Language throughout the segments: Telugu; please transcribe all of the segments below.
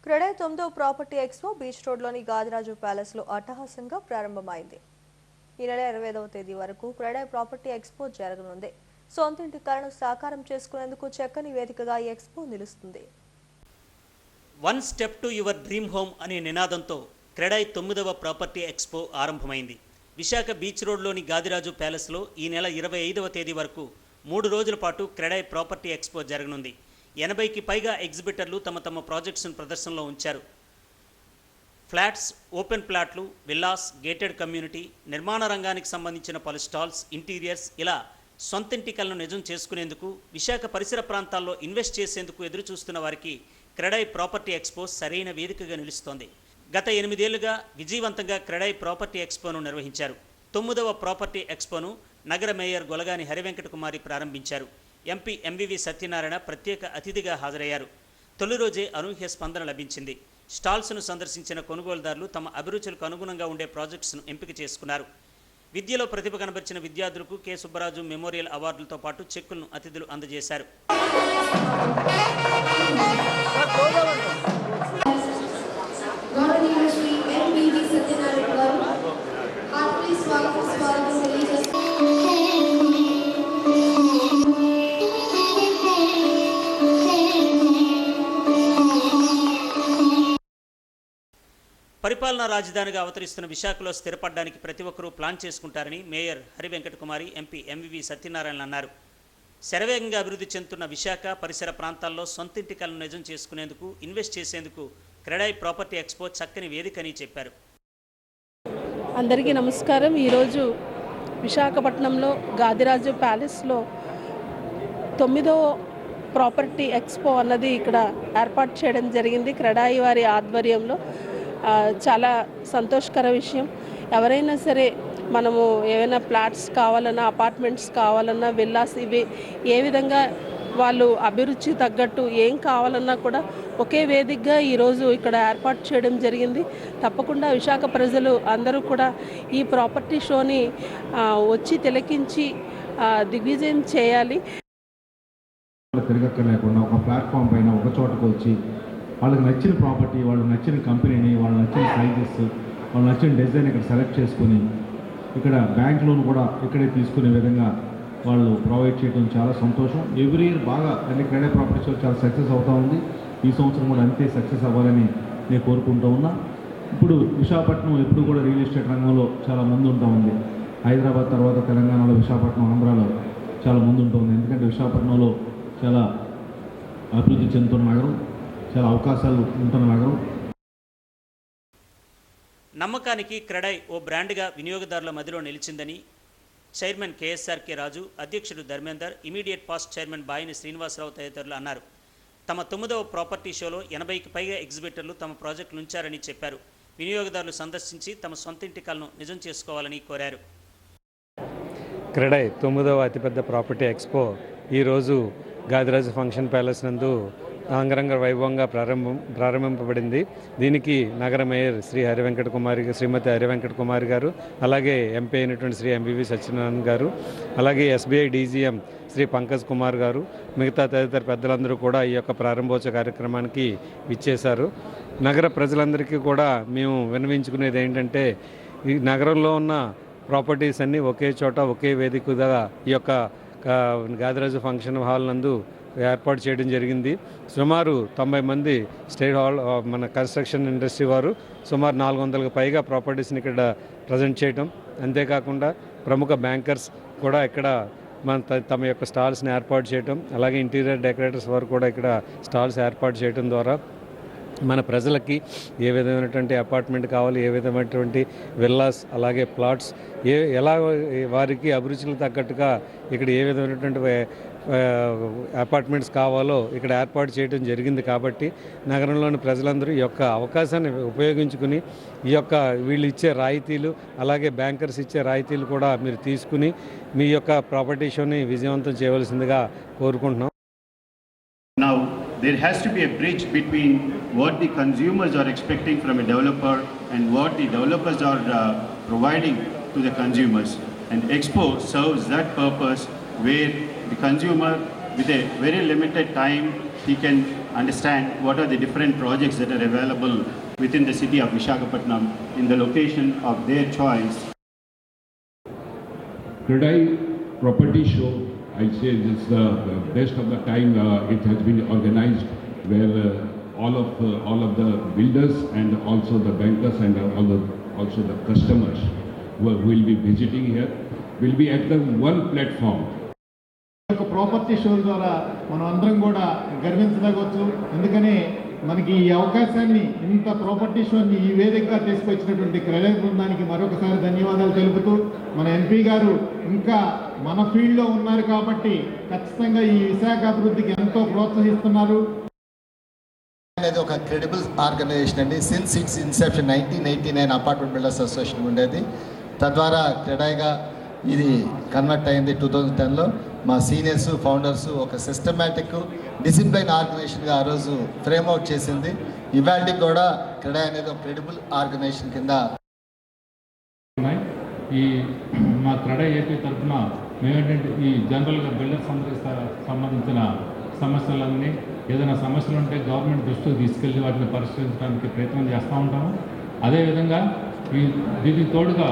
క్రెడై 9వ ప్రాపర్టీ ఎక్స్పో బీచ్ రోడ్లోని గాదిరాజు ప్యాలెస్లో అట్టహాసంగా ప్రారంభమైంది. ఈ నెల 25వ తేదీ వరకు క్రెడై ప్రాపర్టీ ఎక్స్పో జరగనుంది. సొంతింటి కలను సాకారం చేసుకునేందుకు చక్కని వేదికగా ఈ ఎక్స్పో నిలుస్తుంది. One step to your dream home అనే నినాదంతో క్రెడై 9వ ప్రాపర్టీ ఎక్స్పో ఆరంభమైంది. విశాఖ బీచ్ రోడ్లోని గాదిరాజు ప్యాలెస్లో ఈ నెల 25వ తేదీ వరకు 3 రోజుల పాటు క్రెడై ప్రాపర్టీ ఎక్స్పో జరగనుంది. 80కి పైగా ఎగ్జిబిటర్లు తమ ప్రాజెక్ట్స్ను ప్రదర్శనలో ఉంచారు. ఫ్లాట్స్, ఓపెన్ ప్లాట్లు, విల్లాస్, గేటెడ్ కమ్యూనిటీ, నిర్మాణ రంగానికి సంబంధించిన పలు స్టాల్స్, ఇంటీరియర్స్ ఇలా సొంతింటి కలను నిజం చేసుకునేందుకు, విశాఖ పరిసర ప్రాంతాల్లో ఇన్వెస్ట్ చేసేందుకు ఎదురు చూస్తున్న వారికి క్రెడై ప్రాపర్టీ ఎక్స్పో సరైన వేదికగా నిలుస్తోంది. గత 8 ఏళ్లుగా విజయవంతంగా క్రెడై ప్రాపర్టీ ఎక్స్పోను నిర్వహించారు. 9వ ప్రాపర్టీ ఎక్స్పోను నగర మేయర్ గొలగాని హరివెంకట కుమారి ప్రారంభించారు. ఎంపీ ఎంవివి సత్యనారాయణ ప్రత్యేక అతిథిగా హాజరయ్యారు. తొలి రోజే అనూహ్య స్పందన లభించింది. స్టాల్స్ను సందర్శించిన కొనుగోలుదారులు తమ అభిరుచులకు అనుగుణంగా ఉండే ప్రాజెక్ట్స్ను ఎంపిక చేసుకున్నారు. విద్యలో ప్రతిభ కనబరిచిన విద్యార్థులకు కె సుబ్బరాజు మెమోరియల్ అవార్డులతో పాటు చెక్కులను అతిథులు అందజేశారు. పరిపాలనా రాజధానిగా అవతరిస్తున్న విశాఖలో స్థిరపడడానికి ప్రతి ఒక్కరూ ప్లాన్ చేసుకుంటారని మేయర్ హరివెంకట కుమారి, ఎంపీ ఎంవివి సత్యనారాయణ అన్నారు. శరవేగంగా అభివృద్ధి చెందుతున్న విశాఖ పరిసర ప్రాంతాల్లో సొంతింటి కలను నిజం చేసుకునేందుకు, ఇన్వెస్ట్ చేసేందుకు క్రెడై ప్రాపర్టీ ఎక్స్పో చక్కని వేదికని చెప్పారు. అందరికీ నమస్కారం. ఈరోజు విశాఖపట్నంలో గాదిరాజు ప్యాలెస్లో 9వ ప్రాపర్టీ ఎక్స్పో అన్నది ఇక్కడ ఏర్పాటు చేయడం జరిగింది. క్రెడై వారి ఆధ్వర్యంలో చాలా సంతోషకర విషయం. ఎవరైనా సరే మనము ఏమైనా ఫ్లాట్స్ కావాలన్నా, అపార్ట్మెంట్స్ కావాలన్నా, విల్లాస్, ఇవి ఏ విధంగా వాళ్ళు అభిరుచి తగ్గట్టు ఏం కావాలన్నా కూడా ఒకే వేదికగా ఈరోజు ఇక్కడ ఏర్పాటు చేయడం జరిగింది. తప్పకుండా విశాఖ ప్రజలు అందరూ కూడా ఈ ప్రాపర్టీ షోని వచ్చి తిలకించి దిగ్విజయం చేయాలి. తిరగక్కర్లేకుండా ఒక ప్లాట్ఫామ్ పైన ఒక చోటకు వచ్చి వాళ్ళకి నచ్చిన ప్రాపర్టీ, వాళ్ళకి నచ్చిన కంపెనీని, వాళ్ళకి నచ్చిన సైజెస్, వాళ్ళకి నచ్చిన డిజైన్ ఇక్కడ సెలెక్ట్ చేసుకుని ఇక్కడ బ్యాంక్ లోన్ కూడా ఇక్కడే తీసుకునే విధంగా వాళ్ళు ప్రొవైడ్ చేయడం చాలా సంతోషం. ఎవ్రీ ఇయర్ బాగా అన్ని క్రెడై ప్రాపర్టీస్ చాలా సక్సెస్ అవుతూ ఉంది. ఈ సంవత్సరం కూడా అంతే సక్సెస్ అవ్వాలని నేను కోరుకుంటూ ఉన్నా. ఇప్పుడు విశాఖపట్నం ఎప్పుడు కూడా రియల్ ఎస్టేట్ రంగంలో చాలా ముందు ఉంటా ఉంది. హైదరాబాద్ తర్వాత తెలంగాణలో విశాఖపట్నం, ఆంధ్రాలో చాలా ముందు ఉంటుంది. ఎందుకంటే విశాఖపట్నంలో చాలా అభివృద్ధి చెందుతున్న నగరం, చాలా అవకాశాలు ఉంటున్న నగరం. నమ్మకానికి క్రెడై ఓ బ్రాండ్గా వినియోగదారుల మధ్యలో నిలిచిందని చైర్మన్ కేఎస్ఆర్కే రాజు, అధ్యక్షుడు Dharmender, immediate past chairman Boyini Srinivasarao తదితరులు అన్నారు. తమ 9వ ప్రాపర్టీ షోలో 80కి పైగా ఎగ్జిబిటర్లు తమ ప్రాజెక్టులు ఉంచారని చెప్పారు. వినియోగదారులు సందర్శించి తమ సొంతింటి కలను నిజం చేసుకోవాలని కోరారు. క్రెడై 9వ అతిపెద్ద ప్రాపర్టీ ఎక్స్పో ఈరోజు గాదిరాజు ఫంక్షన్ ప్యాలెస్ నందు అంగరంగ వైభవంగా ప్రారంభింపబడింది. దీనికి నగర మేయర్ శ్రీమతి హరివెంకట కుమారి గారు, అలాగే ఎంపీ అయినటువంటి శ్రీ ఎంవివి సత్యనారాయణ గారు, అలాగే ఎస్బీఐ డీజీఎం శ్రీ పంకజ్ కుమార్ గారు, మిగతా తదితర పెద్దలందరూ కూడా ఈ యొక్క ప్రారంభోత్సవ కార్యక్రమానికి విచ్చేశారు. నగర ప్రజలందరికీ కూడా మేము విన్నవించుకునేది ఏంటంటే, ఈ నగరంలో ఉన్న ప్రాపర్టీస్ అన్నీ ఒకే చోట ఒకే వేదికగా ఈ యొక్క గాదిరాజు ఫంక్షన్ హాల్ నందు ఏర్పాటు చేయడం జరిగింది. సుమారు 90 మంది స్టేట్ హాల్ మన కన్స్ట్రక్షన్ ఇండస్ట్రీ వారు సుమారు 400కు పైగా ప్రాపర్టీస్ని ఇక్కడ ప్రజెంట్ చేయడం, అంతేకాకుండా ప్రముఖ బ్యాంకర్స్ కూడా ఇక్కడ తమ యొక్క స్టాల్స్ని ఏర్పాటు చేయడం, అలాగే ఇంటీరియర్ డెకరేటర్స్ వారు కూడా ఇక్కడ స్టాల్స్ ఏర్పాటు చేయడం ద్వారా మన ప్రజలకి ఏ విధమైనటువంటి అపార్ట్మెంట్ కావాలి, ఏ విధమైనటువంటి విల్లాస్, అలాగే ప్లాట్స్, ఎలా వారికి అభిరుచులకు తగ్గట్టుగా ఇక్కడ ఏ విధమైనటువంటి అపార్ట్మెంట్స్ కావాలో ఇక్కడ ఏర్పాటు చేయడం జరిగింది. కాబట్టి నగరంలోని ప్రజలందరూ ఈ యొక్క అవకాశాన్ని ఉపయోగించుకుని ఈ యొక్క వీళ్ళు ఇచ్చే రాయితీలు, అలాగే బ్యాంకర్స్ ఇచ్చే రాయితీలు కూడా మీరు తీసుకుని మీ యొక్క ప్రాపర్టీ షోని విజయవంతం చేయవలసిందిగా కోరుకుంటున్నాం. Now there has to be a bridge between what the consumers are expecting from a developer and what the developers are providing to the consumers, and Expo serves that purpose, where the consumer with a very limited time he can understand what are the different projects that are available within the city of Visakhapatnam in the location of their choice. Credai Property Show, I say this is the best of the time it has been organized, where all of the builders and also the bankers and also the customers who will be visiting here will be at the one platform. ఒక ప్రాపర్టీ షో ద్వారా మనం అందరం కూడా గర్వించదగవచ్చు. ఎందుకని మనకి ఈ అవకాశాన్ని, ఇంత ప్రాపర్టీ షోని ఈ వేదికగా తీసుకొచ్చినటువంటి క్రెడై బృందానికి మరొకసారి ధన్యవాదాలు తెలుపుతూ, మన ఎంపీ గారు ఇంకా మన ఫీల్డ్లో ఉన్నారు కాబట్టి ఖచ్చితంగా ఈ విశాఖ అభివృద్ధికి ఎంతో ప్రోత్సహిస్తున్నారు. అనేది ఒక క్రెడిబుల్ ఆర్గనైజేషన్ అండి. Since it's Inception 1989 apartment builders association ఉండేది. తద్వారా క్రెడైగా ఇది కన్వర్ట్ అయింది 2010లో. మా సీనియర్స్ ఫౌండర్స్ ఒక సిస్టమేటిక్ డిసిప్లైన్ ఆర్గనైజేషన్గా ఆ రోజు ఫ్రేమ్అవుట్ చేసింది. ఇవాళకి కూడా క్రెడై అనేది ఒక క్రెడిబుల్ ఆర్గనైజేషన్ కింద. ఈ మా క్రెడై ఏపీ తరఫున మేమేంటంటే ఈ జనరల్గా బిల్డర్స్ అందరికి సంబంధించిన సమస్యలన్నీ, ఏదైనా సమస్యలు ఉంటే గవర్నమెంట్ దృష్టికి తీసుకెళ్ళి వాటిని పరిష్కరించడానికి ప్రయత్నం చేస్తూ ఉంటాము. అదేవిధంగా దీనికి తోడుగా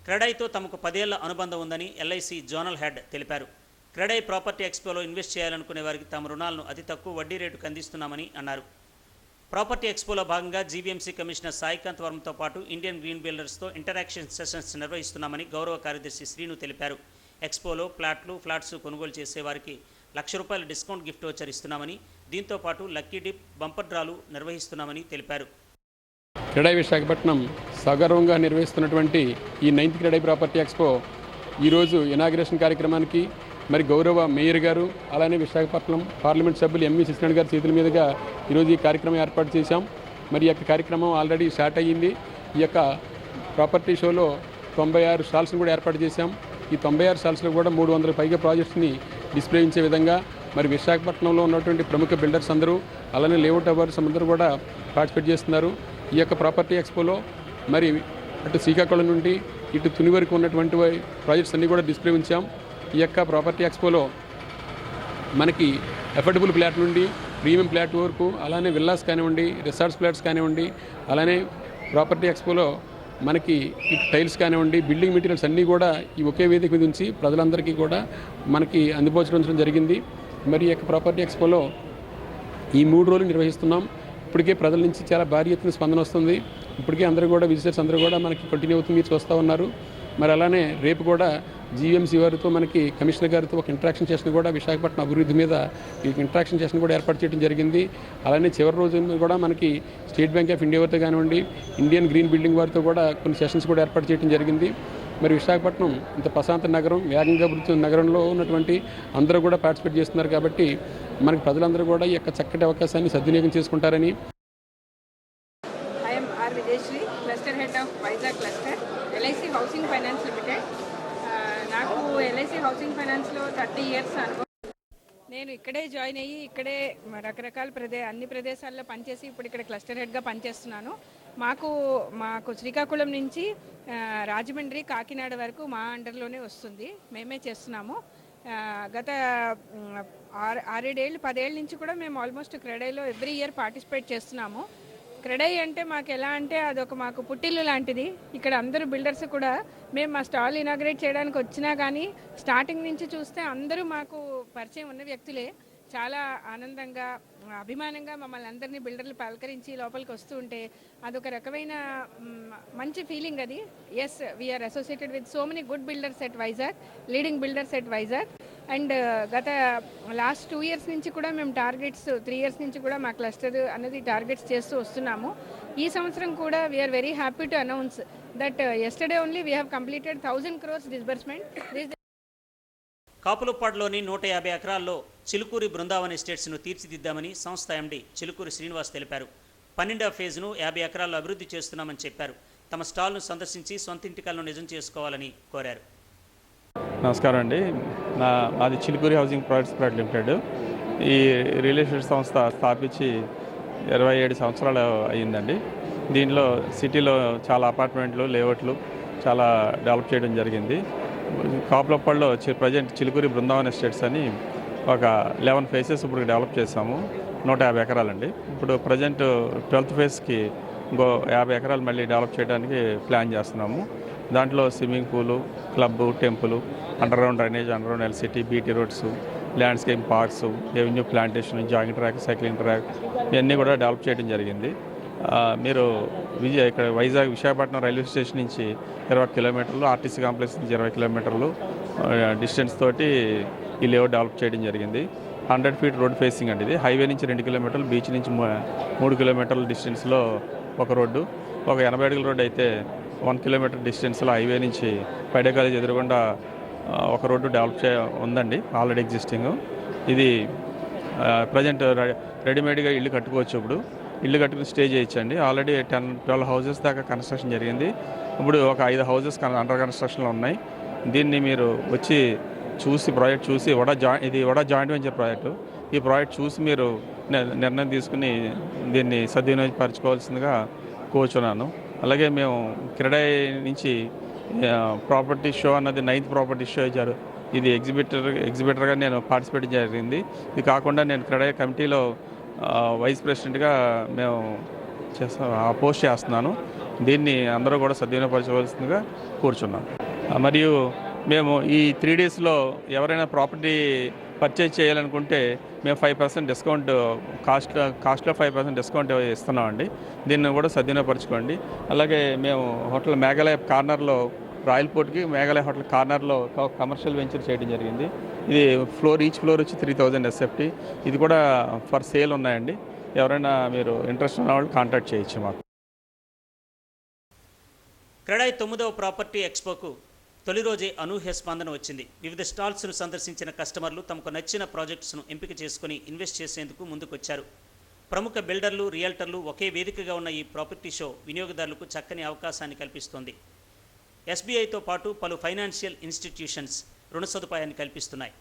క్రెడైతో తమకు 10 ఏళ్ల అనుబంధం ఉందని ఎల్ఐసి జోనల్ హెడ్ తెలిపారు. క్రెడై ప్రాపర్టీ ఎక్స్పోలో ఇన్వెస్ట్ చేయాలనుకునే వారికి తమ రుణాలను అతి తక్కువ వడ్డీ రేటుకు అందిస్తున్నామని అన్నారు. ప్రాపర్టీ ఎక్స్పోలో భాగంగా జీవీఎంసీ కమిషనర్ సాయికాంత్ వర్మతో పాటు ఇండియన్ గ్రీన్ బిల్డర్స్తో ఇంటరాక్షన్ సెషన్స్ నిర్వహిస్తున్నామని గౌరవ కార్యదర్శి శ్రీను తెలిపారు. ఎక్స్పోలో ఫ్లాట్స్ కొనుగోలు చేసే వారికి ₹1,00,000 డిస్కౌంట్ గిఫ్ట్ వోచర్ ఇస్తున్నామని, దీంతో పాటు లక్కీ డిప్ బంపర్ డ్రాలు నిర్వహిస్తున్నామని తెలిపారు. క్రెడై విశాఖపట్నం సగర్వంగా నిర్వహిస్తున్నటువంటి ఈ 9th క్రెడై ప్రాపర్టీ ఎక్స్పో ఈరోజు ఇనాగ్రేషన్ కార్యక్రమానికి మరి గౌరవ మేయర్ గారు, అలానే విశాఖపట్నం పార్లమెంట్ సభ్యులు ఎంవి సత్యనారాయణ గారి చేతుల మీదుగా ఈరోజు ఈ కార్యక్రమం ఏర్పాటు చేశాం. మరి ఈ యొక్క కార్యక్రమం ఆల్రెడీ స్టార్ట్ అయ్యింది. ఈ యొక్క ప్రాపర్టీ షోలో 96 స్టాల్స్ని కూడా ఏర్పాటు చేశాం. ఈ 96 స్టాల్స్లో కూడా 300 పైగా ప్రాజెక్ట్స్ని డిస్ప్లే ఇచ్చే విధంగా మరి విశాఖపట్నంలో ఉన్నటువంటి ప్రముఖ బిల్డర్స్ అందరూ, అలానే లేఅవుట్ అవర్స్ అందరూ కూడా పార్టిసిపేట్ చేస్తున్నారు. ఈ యొక్క ప్రాపర్టీ ఎక్స్పోలో మరి అటు శ్రీకాకుళం నుండి ఇటు తుని వరకు ఉన్నటువంటి ప్రాజెక్ట్స్ అన్నీ కూడా డిస్ప్లే ఉంచాం. ఈ యొక్క ప్రాపర్టీ ఎక్స్పోలో మనకి అఫోర్డబుల్ ఫ్లాట్ నుండి ప్రీమియం ఫ్లాట్ వరకు, అలానే విల్లాస్ కానివ్వండి, రిసార్ట్స్ ఫ్లాట్స్ కానివ్వండి, అలానే ప్రాపర్టీ ఎక్స్పోలో మనకి టైల్స్ కానివ్వండి, బిల్డింగ్ మెటీరియల్స్ అన్నీ కూడా ఈ ఒకే వేదిక మీద ఉంచి ప్రజలందరికీ కూడా మనకి అందుబాటులో జరిగింది. మరి ఈ యొక్క ప్రాపర్టీ ఎక్స్పోలో ఈ 3 రోజులు నిర్వహిస్తున్నాం. ఇప్పటికే ప్రజల నుంచి చాలా భారీ ఎత్తున స్పందన వస్తుంది. ఇప్పటికే అందరూ కూడా విజిటర్స్ అందరూ కూడా మనకి కంటిన్యూ అవుతుంది, మీరు చూస్తూ ఉన్నారు. మరి అలానే రేపు కూడా జీఎంసీ వారితో మనకి కమిషనర్ గారితో ఒక ఇంటరాక్షన్ సెషన్ కూడా విశాఖపట్నం అభివృద్ధి మీద ఈ ఇంటరాక్షన్ సెషన్ కూడా ఏర్పాటు చేయడం జరిగింది. అలానే చివరి రోజు కూడా మనకి స్టేట్ బ్యాంక్ ఆఫ్ ఇండియా వారితో కానివ్వండి, ఇండియన్ గ్రీన్ బిల్డింగ్ వారితో కూడా కొన్ని సెషన్స్ కూడా ఏర్పాటు చేయడం జరిగింది. మరి విశాఖపట్నం ఇంత ప్రశాంత నగరం, వేగంగా అభివృద్ధి నగరంలో ఉన్నటువంటి అందరూ కూడా పార్టిసిపేట్ చేస్తున్నారు కాబట్టి మనకి ప్రజలందరూ కూడా ఈ యొక్క చక్కటి అవకాశాన్ని సద్వినియోగం చేసుకుంటారని. I'm R Vijayasri, cluster head of Vizag cluster, LIC housing finance limited. నాకు ఎల్ఐసి హౌసింగ్ ఫైనాన్స్లో 30 years అనుభవం. నేను ఇక్కడే జాయిన్ అయ్యి ఇక్కడే రకరకాల అన్ని ప్రదేశాల్లో పనిచేసి ఇప్పుడు ఇక్కడ క్లస్టర్ హెడ్గా పనిచేస్తున్నాను. మాకు శ్రీకాకుళం నుంచి రాజమండ్రి, కాకినాడ వరకు మా అండర్లోనే వస్తుంది, మేమే చేస్తున్నాము. గత 6-7 ఏళ్ళు 10 ఏళ్ళ నుంచి కూడా మేము ఆల్మోస్ట్ క్రెడైలో ఎవ్రీ ఇయర్ పార్టిసిపేట్ చేస్తున్నాము. క్రెడై అంటే మాకు ఎలా అంటే అదొక మాకు పుట్టిల్లు లాంటిది. ఇక్కడ అందరూ బిల్డర్స్ కూడా మేము మా స్టాల్ ఇనాగ్రేట్ చేయడానికి వచ్చినా కానీ స్టార్టింగ్ నుంచి చూస్తే అందరూ మాకు పరిచయం ఉన్న వ్యక్తులే. చాలా ఆనందంగా, అభిమానంగా మమ్మల్ని అందరినీ బిల్డర్లు పలకరించి లోపలికి వస్తూ ఉంటే అదొక రకమైన మంచి ఫీలింగ్ అది. Yes, we are associated with so many good builders at Vizag, leading builders at Vizag. And గత లాస్ట్ 2 years నుంచి కూడా మేము టార్గెట్స్, 3 years నుంచి కూడా మా క్లస్టర్ అనేది టార్గెట్స్ చేస్తూ వస్తున్నాము. ఈ సంవత్సరం కూడా we are very happy to announce that yesterday only we have completed 1,000 crores disbursement. కాపులపాడులోని 150 ఎకరాల్లో చిలుకూరి బృందావన్ ఎస్టేట్స్ను తీర్చిదిద్దామని సంస్థ ఎండి చిలుకూరి శ్రీనివాస్ తెలిపారు. 12వ ఫేజ్ను 50 ఎకరాల్లో అభివృద్ధి చేస్తున్నామని చెప్పారు. తమ స్టాల్ను సందర్శించి సొంతింటి కలను నిజం చేసుకోవాలని కోరారు. నమస్కారం అండి, మాది Chilukuri housing projects private limited. ఈ రియల్ ఎస్టేట్ సంస్థ స్థాపించి 27 సంవత్సరాలు అయ్యిందండి. దీనిలో సిటీలో చాలా అపార్ట్మెంట్లు, లేఅవుట్లు చాలా డెవలప్ చేయడం జరిగింది. కాపులపాడులో ప్రజెంట్ చిలుకూరి బృందావన్ ఎస్టేట్స్ అని ఒక 11 ఫేసెస్ ఇప్పుడు డెవలప్ చేసాము. 150 ఎకరాలండి. ఇప్పుడు ప్రజెంట్ 12th ఫేజ్కి ఇంకో 50 ఎకరాలు మళ్ళీ డెవలప్ చేయడానికి ప్లాన్ చేస్తున్నాము. దాంట్లో swimming pool, club, temple, underground drainage, underground ఎల్సిటీ, BT roads, landscape parks, revenue plantation, jogging track, cycling track ఇవన్నీ కూడా డెవలప్ చేయడం జరిగింది. మీరు ఇక్కడ విశాఖపట్నం రైల్వే స్టేషన్ నుంచి 20 కిలోమీటర్లు, ఆర్టీసీ కాంప్లెక్స్ నుంచి 20 కిలోమీటర్లు డిస్టెన్స్ తోటి ఈ లేఅవుట్ డెవలప్ చేయడం జరిగింది. 100 ఫీట్ రోడ్ ఫేసింగ్ అండి. ఇది హైవే నుంచి 2 కిలోమీటర్లు, బీచ్ నుంచి 3 కిలోమీటర్ల డిస్టెన్స్లో ఒక రోడ్డు. ఒక 80 అడుగుల రోడ్డు అయితే 1 కిలోమీటర్ డిస్టెన్స్లో హైవే నుంచి పైడే కాలేజ్ ఎదురుగుండా ఒక రోడ్డు డెవలప్ ఉందండి, ఆల్రెడీ ఎగ్జిస్టింగ్. ఇది ప్రజెంట్ రెడీమేడ్గా ఇల్లు కట్టుకోవచ్చు. ఇప్పుడు ఇల్లు కట్టుకుని స్టే చేయొచ్చండి. ఆల్రెడీ 10-12 హౌసెస్ దాకా కన్స్ట్రక్షన్ జరిగింది. ఇప్పుడు ఒక 5 హౌసెస్ అండర్ కన్స్ట్రక్షన్లో ఉన్నాయి. దీన్ని మీరు వచ్చి చూసి ప్రాజెక్ట్ చూసి ఇది వడా జాయింట్ వెంచర్ ప్రాజెక్టు. ఈ ప్రాజెక్ట్ చూసి మీరు నిర్ణయం తీసుకుని దీన్ని సద్వినియోగపరచుకోవాల్సిందిగా కోరుచున్నాను. అలాగే మేము క్రెడై నుంచి ప్రాపర్టీ షో అన్నది 9th ప్రాపర్టీ షో ఇచ్చారు. ఇది ఎగ్జిబిటర్గా నేను పార్టిసిపేట్ జరిగింది. ఇది కాకుండా నేను క్రెడై కమిటీలో వైస్ ప్రెసిడెంట్గా మేము పోస్ట్ చేస్తున్నాను. దీన్ని అందరూ కూడా సద్వినియోగపరచవలసిందిగా కోరుచున్నాను. మరియు మేము ఈ 3 డేస్లో ఎవరైనా ప్రాపర్టీ పర్చేజ్ చేయాలనుకుంటే మేము 5% డిస్కౌంట్ కాస్ట్లో 5% డిస్కౌంట్ ఇస్తున్నామండి. దీన్ని కూడా సద్వినియోగపరచుకోండి. అలాగే మేము హోటల్ మేఘాలయ కార్నర్లో, రాయల్ పోర్ట్కి మేఘాలయ హోటల్ కార్నర్లో కమర్షియల్ వెంచర్ చేయడం జరిగింది. ఇది ఈచ్ ఫ్లోర్ వచ్చి 3000 SFT. ఇది కూడా ఫర్ సేల్ ఉన్నాయండి. ఎవరైనా మీరు ఇంట్రెస్ట్ ఉన్న వాళ్ళు కాంటాక్ట్ చేయొచ్చు మాకు. క్రెడై 9వ ప్రాపర్టీ ఎక్స్పోకు తొలి రోజే అనూహ్య స్పందన వచ్చింది. వివిధ స్టాల్స్ను సందర్శించిన కస్టమర్లు తమకు నచ్చిన ప్రాజెక్ట్స్ను ఎంపిక చేసుకుని ఇన్వెస్ట్ చేసేందుకు ముందుకొచ్చారు. ప్రముఖ బిల్డర్లు, రియల్టర్లు ఒకే వేదికగా ఉన్న ఈ ప్రాపర్టీ షో వినియోగదారులకు చక్కని అవకాశాన్ని కల్పిస్తోంది. SBIతో పాటు పలు ఫైనాన్షియల్ ఇన్స్టిట్యూషన్స్ రుణ సదుపాయాన్ని కల్పిస్తున్నాయి.